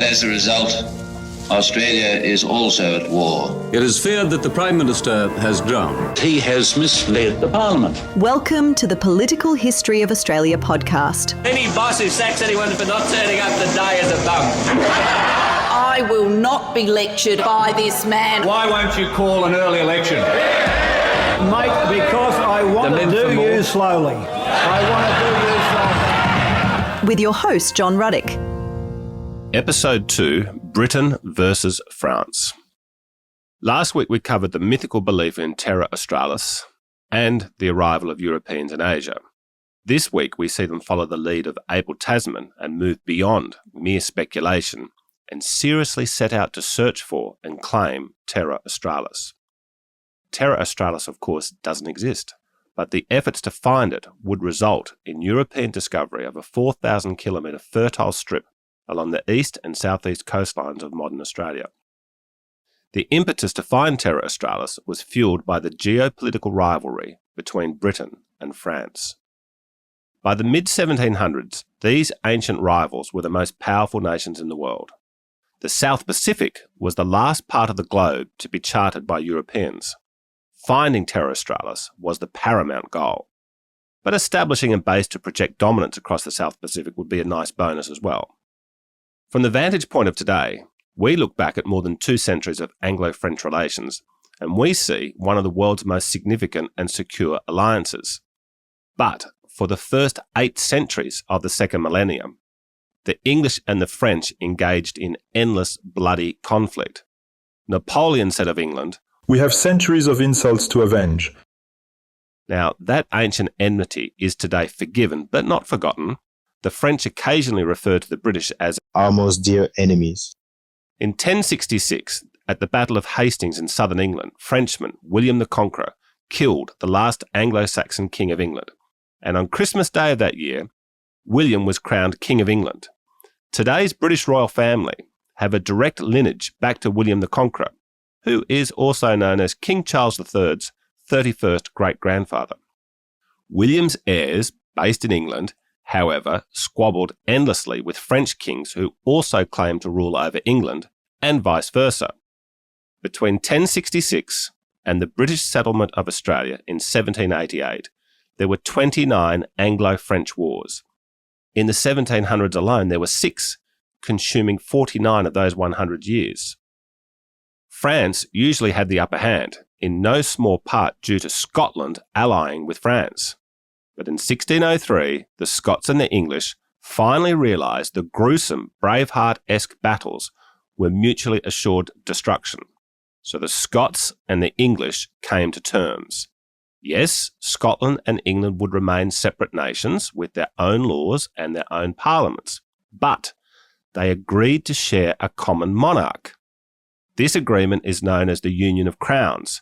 As a result, Australia is also at war. It is feared that the Prime Minister has drowned. He has misled the Parliament. Welcome to the Political History of Australia podcast. Any boss who sacks anyone for not turning up the day is a bum. I will not be lectured by this man. Why won't you call an early election? Mate, because I want to do you slowly. I want to do you slowly. With your host, John Ruddick. Episode 2, Britain versus France. Last week we covered the mythical belief in Terra Australis and the arrival of Europeans in Asia. This week we see them follow the lead of Abel Tasman and move beyond mere speculation and seriously set out to search for and claim Terra Australis. Terra Australis, of course, doesn't exist, but the efforts to find it would result in European discovery of a 4,000-kilometre fertile strip along the east and southeast coastlines of modern Australia. The impetus to find Terra Australis was fuelled by the geopolitical rivalry between Britain and France. By the mid-1700s, these ancient rivals were the most powerful nations in the world. The South Pacific was the last part of the globe to be charted by Europeans. Finding Terra Australis was the paramount goal. But establishing a base to project dominance across the South Pacific would be a nice bonus as well. From the vantage point of today, we look back at more than 2 centuries of Anglo-French relations, and we see one of the world's most significant and secure alliances. But for the first 8 centuries of the second millennium, the English and the French engaged in endless bloody conflict. Napoleon said of England, "We have centuries of insults to avenge." Now, that ancient enmity is today forgiven, but not forgotten. The French occasionally refer to the British as our most dear enemies. In 1066, at the Battle of Hastings in southern England, Frenchman William the Conqueror killed the last Anglo-Saxon king of England. And on Christmas Day of that year, William was crowned King of England. Today's British royal family have a direct lineage back to William the Conqueror, who is also known as King Charles III's 31st great-grandfather. William's heirs, based in England, however, squabbled endlessly with French kings who also claimed to rule over England, and vice versa. Between 1066 and the British settlement of Australia in 1788, there were 29 Anglo-French wars. In the 1700s alone, there were 6, consuming 49 of those 100 years. France usually had the upper hand, in no small part due to Scotland allying with France. But in 1603, the Scots and the English finally realised the gruesome Braveheart-esque battles were mutually assured destruction. So the Scots and the English came to terms. Yes, Scotland and England would remain separate nations with their own laws and their own parliaments, but they agreed to share a common monarch. This agreement is known as the Union of Crowns.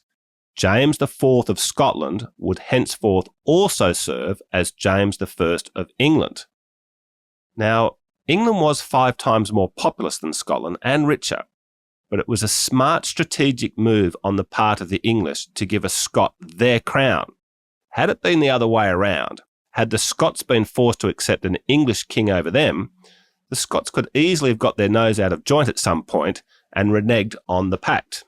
James IV of Scotland would henceforth also serve as James I of England. Now, England was 5 times more populous than Scotland and richer, but it was a smart strategic move on the part of the English to give a Scot their crown. Had it been the other way around, had the Scots been forced to accept an English king over them, the Scots could easily have got their nose out of joint at some point and reneged on the pact.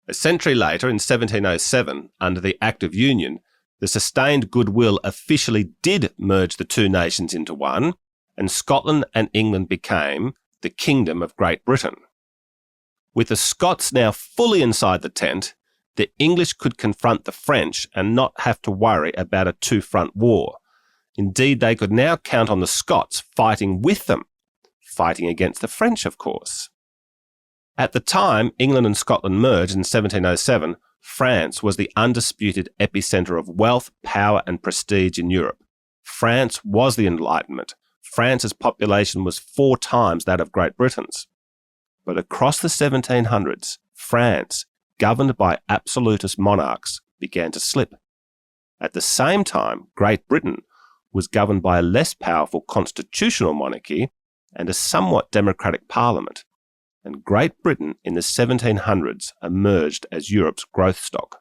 A century later, in 1707, under the Act of Union, the sustained goodwill officially did merge the 2 nations into one, and Scotland and England became the Kingdom of Great Britain. With the Scots now fully inside the tent, the English could confront the French and not have to worry about a 2-front war. Indeed, they could now count on the Scots fighting with them, fighting against the French, of course. At the time England and Scotland merged in 1707, France was the undisputed epicentre of wealth, power and prestige in Europe. France was the Enlightenment. France's population was 4 times that of Great Britain's. But across the 1700s, France, governed by absolutist monarchs, began to slip. At the same time, Great Britain was governed by a less powerful constitutional monarchy and a somewhat democratic parliament, and Great Britain in the 1700s emerged as Europe's growth stock.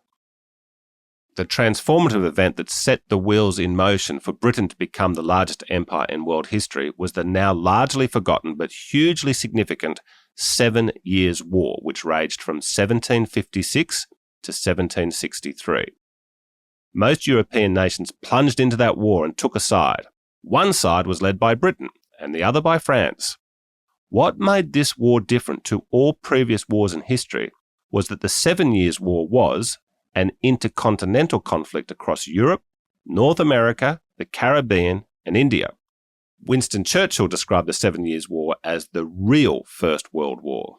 the transformative event that set the wheels in motion for Britain to become the largest empire in world history was the now largely forgotten but hugely significant 7 Years' War, which raged from 1756 to 1763. Most European nations plunged into that war and took a side. One side was led by Britain and the other by France. What made this war different to all previous wars in history was that the 7 Years' War was an intercontinental conflict across Europe, North America, the Caribbean, and India. Winston Churchill described the 7 Years' War as the real First World War.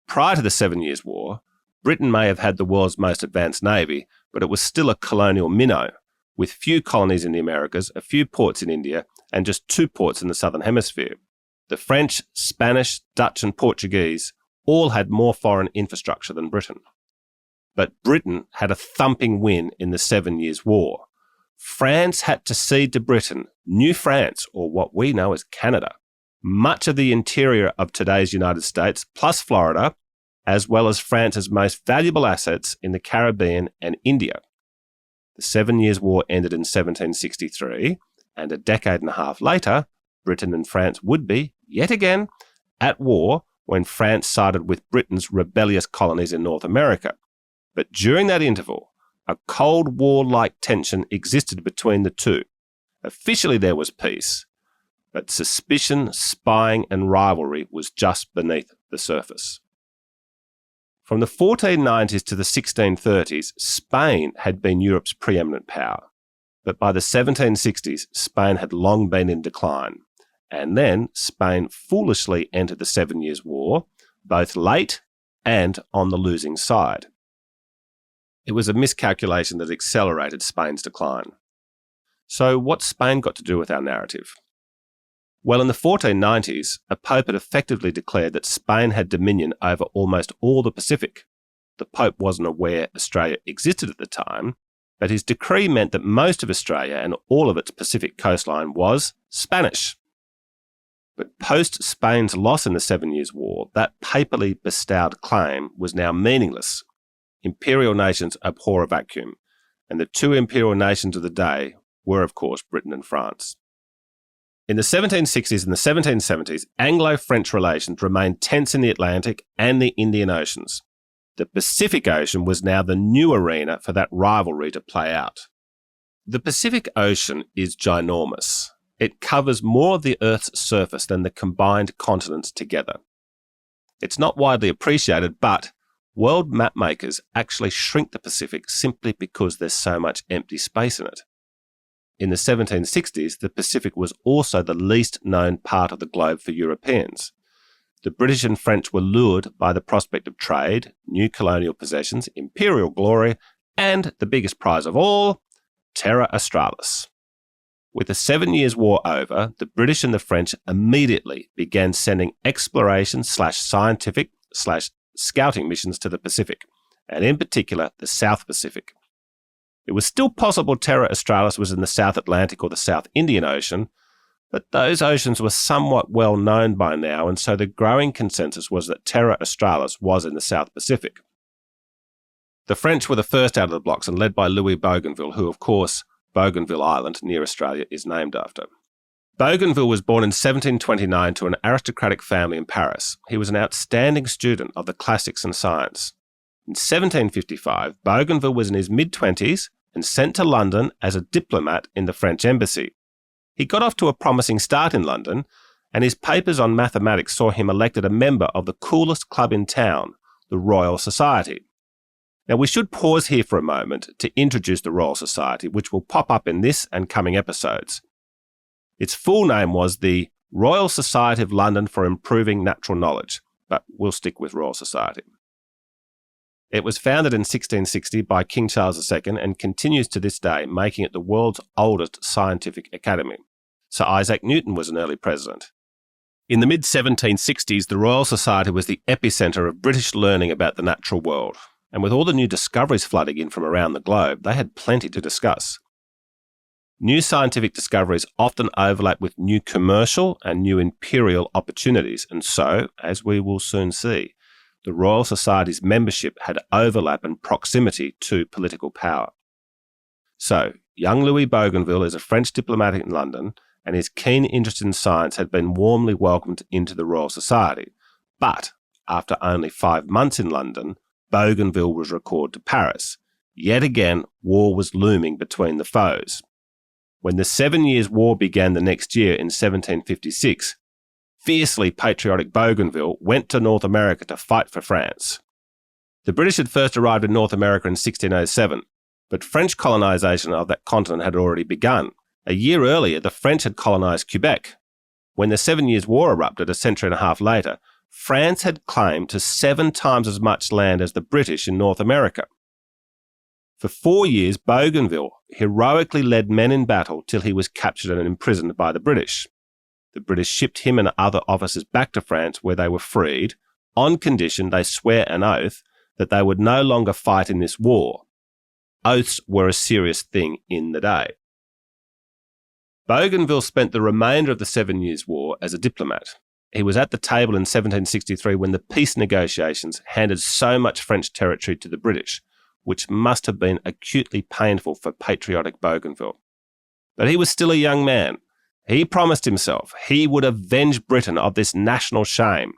Prior to the 7 Years' War, Britain may have had the world's most advanced navy, but it was still a colonial minnow, with few colonies in the Americas, a few ports in India, and just 2 ports in the Southern Hemisphere. The French, Spanish, Dutch, and Portuguese all had more foreign infrastructure than Britain. But Britain had a thumping win in the 7 Years' War. France had to cede to Britain New France, or what we know as Canada, much of the interior of today's United States, plus Florida, as well as France's most valuable assets in the Caribbean and India. The 7 Years' War ended in 1763, and a decade and a half later, Britain and France would be, yet again, at war when France sided with Britain's rebellious colonies in North America. But during that interval, a Cold War-like tension existed between the two. Officially there was peace, but suspicion, spying and rivalry was just beneath the surface. From the 1490s to the 1630s, Spain had been Europe's preeminent power. But by the 1760s, Spain had long been in decline. And then Spain foolishly entered the 7 Years' War, both late and on the losing side. It was a miscalculation that accelerated Spain's decline. So what's Spain got to do with our narrative? Well, in the 1490s, a pope had effectively declared that Spain had dominion over almost all the Pacific. The pope wasn't aware Australia existed at the time, but his decree meant that most of Australia and all of its Pacific coastline was Spanish. But post-Spain's loss in the 7 Years' War, that papally bestowed claim was now meaningless. Imperial nations abhor a vacuum, and the 2 imperial nations of the day were, of course, Britain and France. In the 1760s and the 1770s, Anglo-French relations remained tense in the Atlantic and the Indian Oceans. The Pacific Ocean was now the new arena for that rivalry to play out. The Pacific Ocean is ginormous. It covers more of the Earth's surface than the combined continents together. It's not widely appreciated, but world mapmakers actually shrink the Pacific simply because there's so much empty space in it. In the 1760s, the Pacific was also the least known part of the globe for Europeans. The British and French were lured by the prospect of trade, new colonial possessions, imperial glory, and the biggest prize of all, Terra Australis. With the 7 Years' War over, the British and the French immediately began sending exploration/scientific/scouting missions to the Pacific, and in particular the South Pacific. It was still possible Terra Australis was in the South Atlantic or the South Indian Ocean, but those oceans were somewhat well known by now, and so the growing consensus was that Terra Australis was in the South Pacific. The French were the first out of the blocks and led by Louis Bougainville, who, of course, Bougainville Island near Australia is named after. Bougainville was born in 1729 to an aristocratic family in Paris. He was an outstanding student of the classics and science. In 1755, Bougainville was in his mid-20s and sent to London as a diplomat in the French embassy. He got off to a promising start in London, and his papers on mathematics saw him elected a member of the coolest club in town, the Royal Society. Now, we should pause here for a moment to introduce the Royal Society, which will pop up in this and coming episodes. Its full name was the Royal Society of London for Improving Natural Knowledge, but we'll stick with Royal Society. It was founded in 1660 by King Charles II and continues to this day, making it the world's oldest scientific academy. Sir Isaac Newton was an early president. In the mid-1760s, the Royal Society was the epicentre of British learning about the natural world, and with all the new discoveries flooding in from around the globe, they had plenty to discuss. New scientific discoveries often overlap with new commercial and new imperial opportunities, and so, as we will soon see, the Royal Society's membership had overlap and proximity to political power. So, young Louis Bougainville is a French diplomat in London, and his keen interest in science had been warmly welcomed into the Royal Society. But, after only 5 months in London, Bougainville was recalled to Paris. Yet again, war was looming between the foes. When the 7 Years' War began the next year in 1756, fiercely patriotic Bougainville went to North America to fight for France. The British had first arrived in North America in 1607, but French colonisation of that continent had already begun. A year earlier, the French had colonised Quebec. When the 7 Years' War erupted a century and a half later, France had claimed to 7 times as much land as the British in North America. For 4 years, Bougainville heroically led men in battle till he was captured and imprisoned by the British. The British shipped him and other officers back to France, where they were freed, on condition they swear an oath that they would no longer fight in this war. Oaths were a serious thing in the day. Bougainville spent the remainder of the 7 Years' War as a diplomat. He was at the table in 1763 when the peace negotiations handed so much French territory to the British, which must have been acutely painful for patriotic Bougainville. But he was still a young man. He promised himself he would avenge Britain of this national shame.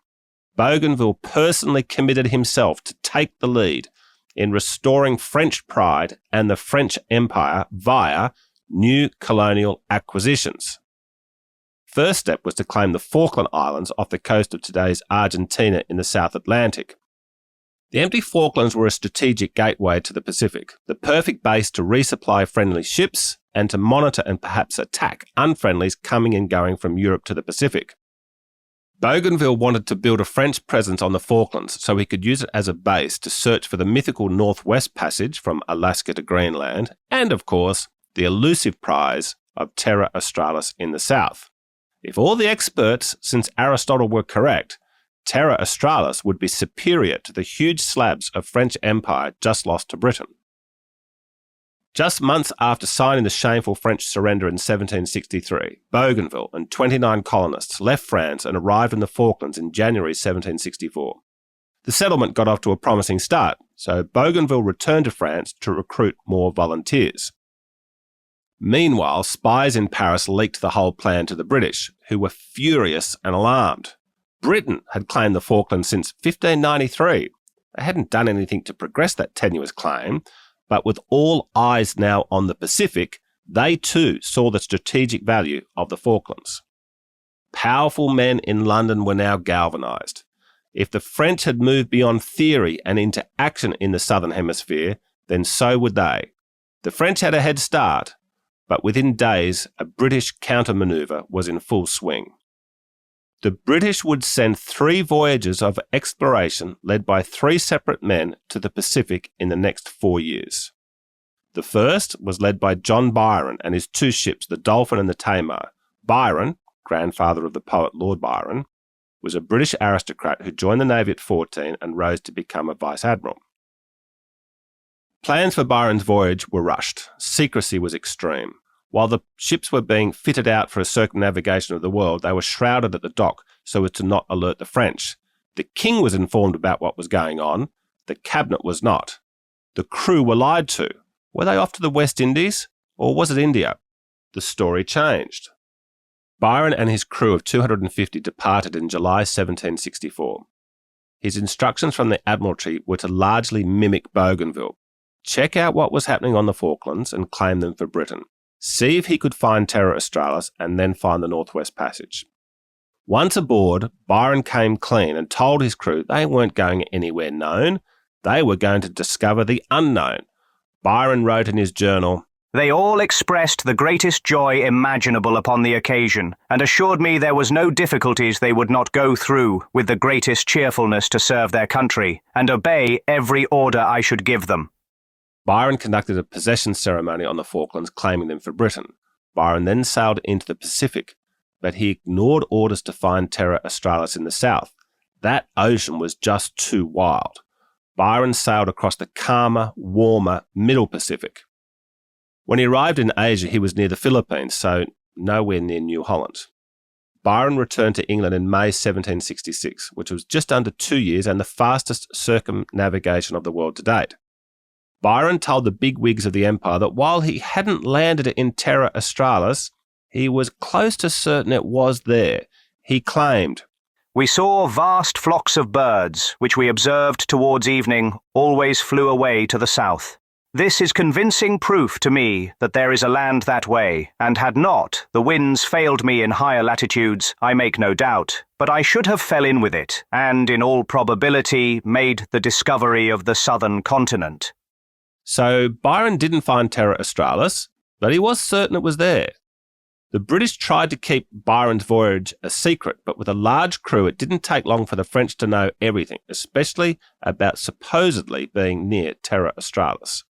Bougainville personally committed himself to take the lead in restoring French pride and the French Empire via new colonial acquisitions. First step was to claim the Falkland Islands off the coast of today's Argentina in the South Atlantic. The empty Falklands were a strategic gateway to the Pacific, the perfect base to resupply friendly ships and to monitor and perhaps attack unfriendlies coming and going from Europe to the Pacific. Bougainville wanted to build a French presence on the Falklands so he could use it as a base to search for the mythical Northwest Passage from Alaska to Greenland and, of course, the elusive prize of Terra Australis in the south. If all the experts since Aristotle were correct, Terra Australis would be superior to the huge slabs of French Empire just lost to Britain. Just months after signing the shameful French surrender in 1763, Bougainville and 29 colonists left France and arrived in the Falklands in January 1764. The settlement got off to a promising start, so Bougainville returned to France to recruit more volunteers. Meanwhile, spies in Paris leaked the whole plan to the British, who were furious and alarmed. Britain had claimed the Falklands since 1593. They hadn't done anything to progress that tenuous claim, but with all eyes now on the Pacific, they too saw the strategic value of the Falklands. Powerful men in London were now galvanised. If the French had moved beyond theory and into action in the Southern Hemisphere, then so would they. The French had a head start, but within days a British counter-manoeuvre was in full swing. The British would send 3 voyages of exploration led by 3 separate men to the Pacific in the next 4 years. The first was led by John Byron and his 2 ships, the Dolphin and the Tamar. Byron, grandfather of the poet Lord Byron, was a British aristocrat who joined the Navy at 14 and rose to become a vice-admiral. Plans for Byron's voyage were rushed. Secrecy was extreme. While the ships were being fitted out for a circumnavigation of the world, they were shrouded at the dock so as to not alert the French. The king was informed about what was going on. The cabinet was not. The crew were lied to. Were they off to the West Indies? Or was it India? The story changed. Byron and his crew of 250 departed in July 1764. His instructions from the Admiralty were to largely mimic Bougainville. Check out what was happening on the Falklands and claim them for Britain. See if he could find Terra Australis and then find the Northwest Passage. Once aboard, Byron came clean and told his crew they weren't going anywhere known. They were going to discover the unknown. Byron wrote in his journal, "They all expressed the greatest joy imaginable upon the occasion, and assured me there was no difficulties they would not go through with the greatest cheerfulness to serve their country, and obey every order I should give them." Byron conducted a possession ceremony on the Falklands, claiming them for Britain. Byron then sailed into the Pacific, but he ignored orders to find Terra Australis in the south. That ocean was just too wild. Byron sailed across the calmer, warmer Middle Pacific. When he arrived in Asia, he was near the Philippines, so nowhere near New Holland. Byron returned to England in May 1766, which was just under 2 years and the fastest circumnavigation of the world to date. Byron told the bigwigs of the empire that while he hadn't landed it in Terra Australis, he was close to certain it was there. He claimed, "We saw vast flocks of birds, which we observed towards evening, always flew away to the south. This is convincing proof to me that there is a land that way, and had not the winds failed me in higher latitudes, I make no doubt, but I should have fell in with it, and in all probability made the discovery of the southern continent." So Byron didn't find Terra Australis, but he was certain it was there. The British tried to keep Byron's voyage a secret, but with a large crew, it didn't take long for the French to know everything, especially about supposedly being near Terra Australis.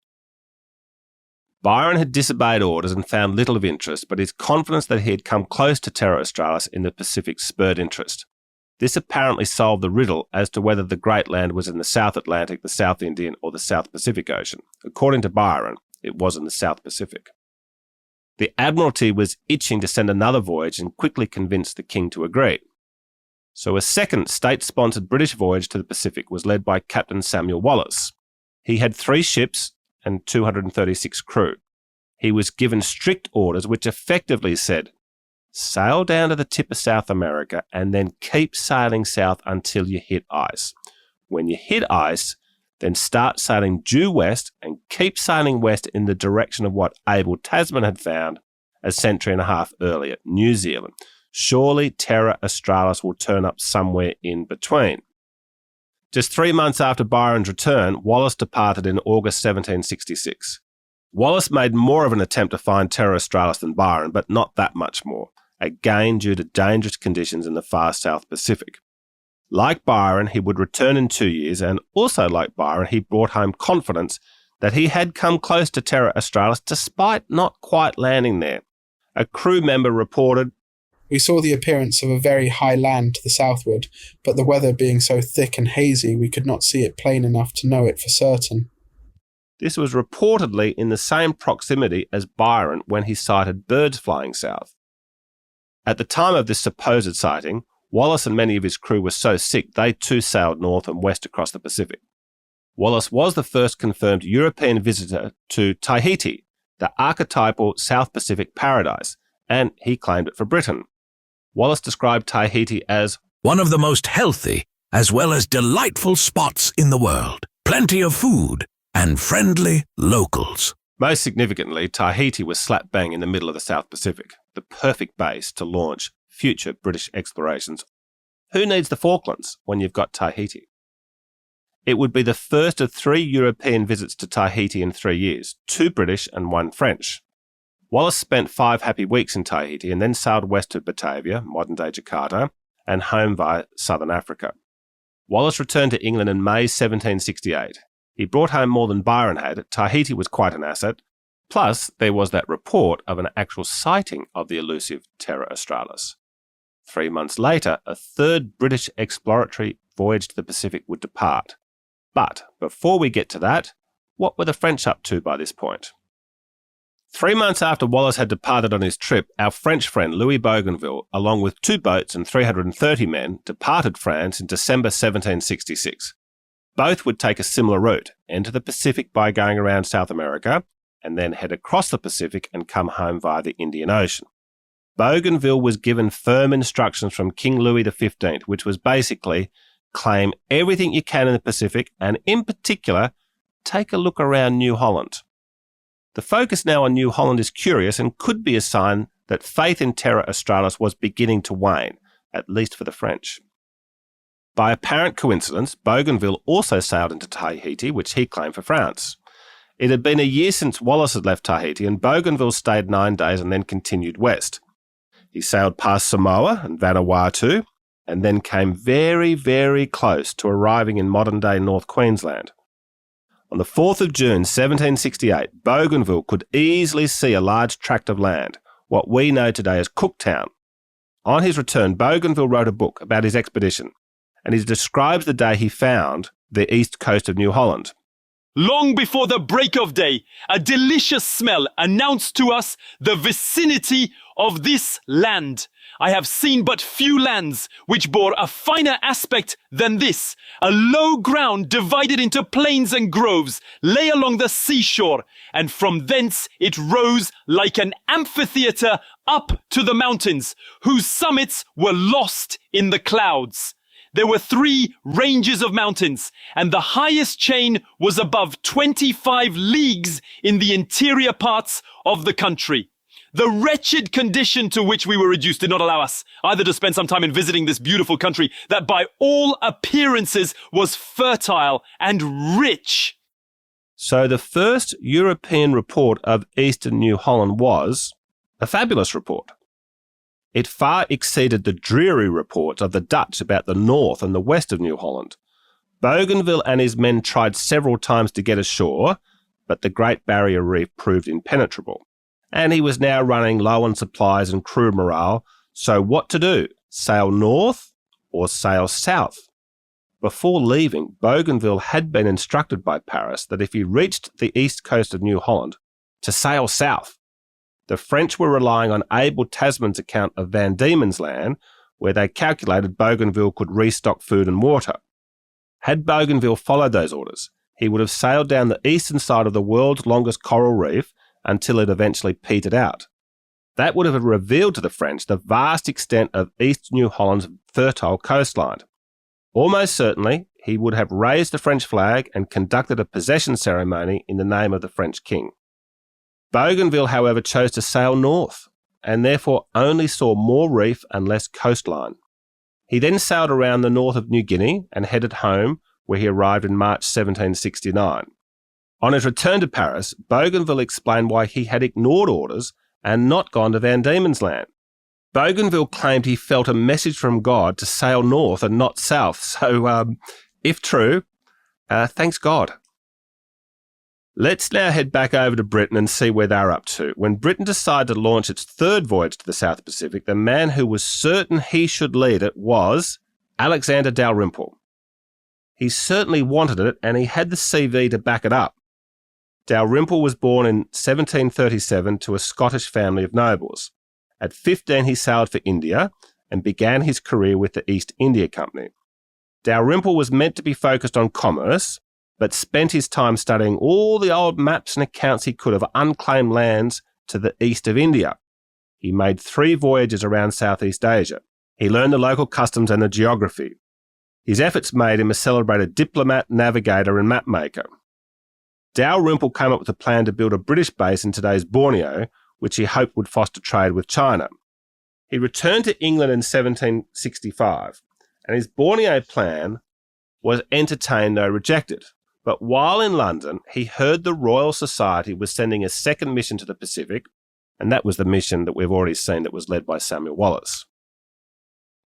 Byron had disobeyed orders and found little of interest, but his confidence that he had come close to Terra Australis in the Pacific spurred interest. This apparently solved the riddle as to whether the Great Land was in the South Atlantic, the South Indian, or the South Pacific Ocean. According to Byron, it was in the South Pacific. The Admiralty was itching to send another voyage and quickly convinced the king to agree. So a second state-sponsored British voyage to the Pacific was led by Captain Samuel Wallis. He had 3 ships and 236 crew. He was given strict orders which effectively said, sail down to the tip of South America and then keep sailing south until you hit ice. When you hit ice, then start sailing due west and keep sailing west in the direction of what Abel Tasman had found a century and a half earlier, New Zealand. Surely Terra Australis will turn up somewhere in between. Just 3 months after Byron's return, Wallis departed in August 1766. Wallis made more of an attempt to find Terra Australis than Byron, but not that much more, again due to dangerous conditions in the far South Pacific. Like Byron, he would return in 2 years, and also like Byron, he brought home confidence that he had come close to Terra Australis despite not quite landing there. A crew member reported, "We saw the appearance of a very high land to the southward, but the weather being so thick and hazy, we could not see it plain enough to know it for certain." This was reportedly in the same proximity as Byron when he sighted birds flying south. At the time of this supposed sighting, Wallis and many of his crew were so sick they too sailed north and west across the Pacific. Wallis was the first confirmed European visitor to Tahiti, the archetypal South Pacific paradise, and he claimed it for Britain. Wallis described Tahiti as one of the most healthy as well as delightful spots in the world. Plenty of food and friendly locals. Most significantly, Tahiti was slap bang in the middle of the South Pacific, the perfect base to launch future British explorations. Who needs the Falklands when you've got Tahiti? It would be the first of 3 European visits to Tahiti in 3 years, 2 British and 1 French. Wallis spent 5 happy weeks in Tahiti and then sailed west to Batavia, modern-day Jakarta, and home via southern Africa. Wallis returned to England in May 1768. He brought home more than Byron had. Tahiti was quite an asset. Plus, there was that report of an actual sighting of the elusive Terra Australis. 3 months later, a 3rd British exploratory voyage to the Pacific would depart. But before we get to that, what were the French up to by this point? 3 months after Wallis had departed on his trip, our French friend Louis Bougainville, along with 2 boats and 330 men, departed France in December 1766. Both would take a similar route, enter the Pacific by going around South America, and then head across the Pacific and come home via the Indian Ocean. Bougainville was given firm instructions from King Louis XV, which was basically claim everything you can in the Pacific and, in particular, take a look around New Holland. The focus now on New Holland is curious and could be a sign that faith in Terra Australis was beginning to wane, at least for the French. By apparent coincidence, Bougainville also sailed into Tahiti, which he claimed for France. It had been a year since Wallis had left Tahiti, and Bougainville stayed 9 days and then continued west. He sailed past Samoa and Vanuatu, and then came very, very close to arriving in modern-day North Queensland. On the 4th of June 1768, Bougainville could easily see a large tract of land, what we know today as Cooktown. On his return, Bougainville wrote a book about his expedition, and he describes the day he found the east coast of New Holland. Long before the break of day, a delicious smell announced to us the vicinity of this land. I have seen but few lands which bore a finer aspect than this. A low ground divided into plains and groves lay along the seashore, and from thence it rose like an amphitheatre up to the mountains, whose summits were lost in the clouds. There were 3 ranges of mountains, and the highest chain was above 25 leagues in the interior parts of the country. The wretched condition to which we were reduced did not allow us either to spend some time in visiting this beautiful country that by all appearances was fertile and rich. So the first European report of Eastern New Holland was a fabulous report. It far exceeded the dreary reports of the Dutch about the north and the west of New Holland. Bougainville and his men tried several times to get ashore, but the Great Barrier Reef proved impenetrable, and he was now running low on supplies and crew morale, so what to do? Sail north or sail south? Before leaving, Bougainville had been instructed by Paris that if he reached the east coast of New Holland, to sail south. The French were relying on Abel Tasman's account of Van Diemen's Land, where they calculated Bougainville could restock food and water. Had Bougainville followed those orders, he would have sailed down the eastern side of the world's longest coral reef until it eventually petered out. That would have revealed to the French the vast extent of East New Holland's fertile coastline. Almost certainly, he would have raised the French flag and conducted a possession ceremony in the name of the French king. Bougainville, however, chose to sail north, and therefore only saw more reef and less coastline. He then sailed around the north of New Guinea and headed home, where he arrived in March 1769. On his return to Paris, Bougainville explained why he had ignored orders and not gone to Van Diemen's Land. Bougainville claimed he felt a message from God to sail north and not south, so, if true, thanks God. Let's now head back over to Britain and see where they're up to. When Britain decided to launch its 3rd voyage to the South Pacific, the man who was certain he should lead it was Alexander Dalrymple. He certainly wanted it, and he had the CV to back it up. Dalrymple was born in 1737 to a Scottish family of nobles. At 15, he sailed for India and began his career with the East India Company. Dalrymple was meant to be focused on commerce, but spent his time studying all the old maps and accounts he could of unclaimed lands to the east of India. He made 3 voyages around Southeast Asia. He learned the local customs and the geography. His efforts made him a celebrated diplomat, navigator and mapmaker. Dalrymple came up with a plan to build a British base in today's Borneo, which he hoped would foster trade with China. He returned to England in 1765, and his Borneo plan was entertained though rejected. But while in London, he heard the Royal Society was sending a second mission to the Pacific, and that was the mission that we've already seen that was led by Samuel Wallis.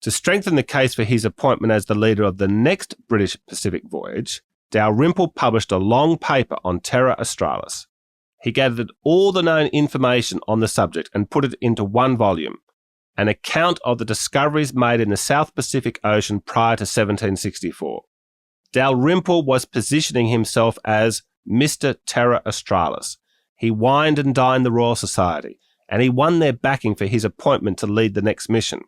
To strengthen the case for his appointment as the leader of the next British Pacific voyage, Dalrymple published a long paper on Terra Australis. He gathered all the known information on the subject and put it into one volume, an account of the discoveries made in the South Pacific Ocean prior to 1764. Dalrymple was positioning himself as Mr. Terra Australis. He wined and dined the Royal Society, and he won their backing for his appointment to lead the next mission.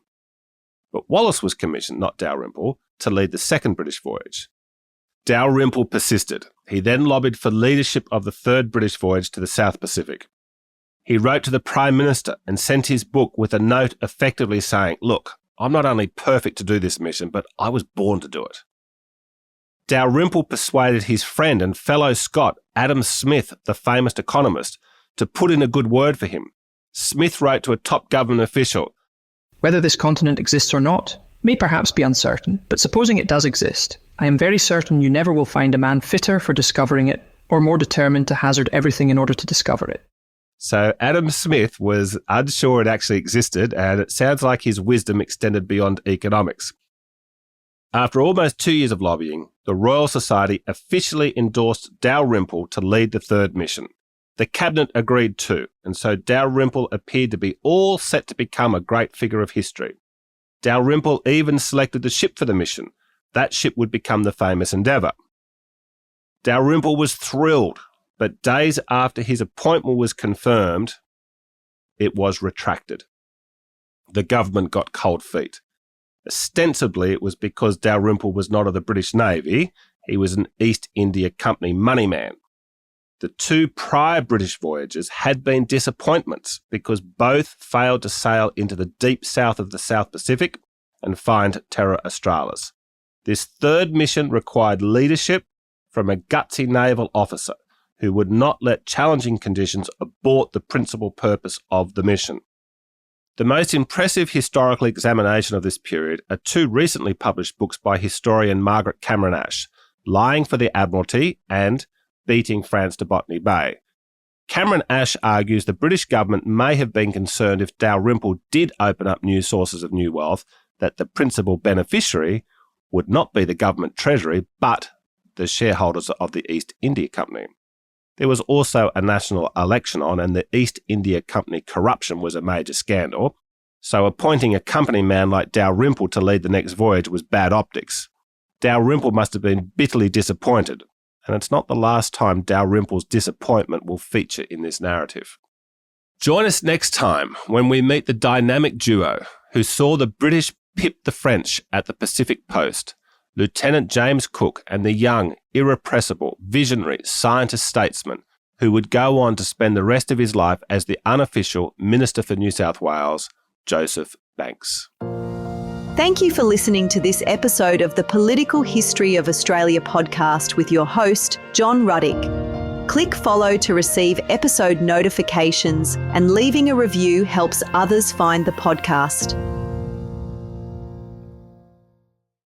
But Wallis was commissioned, not Dalrymple, to lead the second British voyage. Dalrymple persisted. He then lobbied for leadership of the 3rd British voyage to the South Pacific. He wrote to the Prime Minister and sent his book with a note effectively saying, "Look, I'm not only perfect to do this mission, but I was born to do it." Dalrymple persuaded his friend and fellow Scot, Adam Smith, the famous economist, to put in a good word for him. Smith wrote to a top government official, "Whether this continent exists or not may perhaps be uncertain, but supposing it does exist, I am very certain you never will find a man fitter for discovering it or more determined to hazard everything in order to discover it." So Adam Smith was unsure it actually existed, and it sounds like his wisdom extended beyond economics. After almost 2 years of lobbying, the Royal Society officially endorsed Dalrymple to lead the 3rd mission. The cabinet agreed too, and so Dalrymple appeared to be all set to become a great figure of history. Dalrymple even selected the ship for the mission. That ship would become the famous Endeavour. Dalrymple was thrilled, but days after his appointment was confirmed, it was retracted. The government got cold feet. Ostensibly, it was because Dalrymple was not of the British Navy. He was an East India Company moneyman. The 2 prior British voyages had been disappointments because both failed to sail into the deep south of the South Pacific and find Terra Australis. This third mission required leadership from a gutsy naval officer who would not let challenging conditions abort the principal purpose of the mission. The most impressive historical examination of this period are 2 recently published books by historian Margaret Cameron Ash, Lying for the Admiralty and Beating France to Botany Bay. Cameron Ash argues the British government may have been concerned if Dalrymple did open up new sources of new wealth, that the principal beneficiary would not be the government treasury, but the shareholders of the East India Company. There was also a national election on, and the East India Company corruption was a major scandal, so appointing a company man like Dalrymple to lead the next voyage was bad optics. Dalrymple must have been bitterly disappointed, and it's not the last time Dalrymple's disappointment will feature in this narrative. Join us next time when we meet the dynamic duo who saw the British pip the French at the Pacific Post, Lieutenant James Cook and the young, irrepressible, visionary scientist-statesman who would go on to spend the rest of his life as the unofficial Minister for New South Wales, Joseph Banks. Thank you for listening to this episode of the Political History of Australia podcast with your host, John Ruddick. Click follow to receive episode notifications, and leaving a review helps others find the podcast.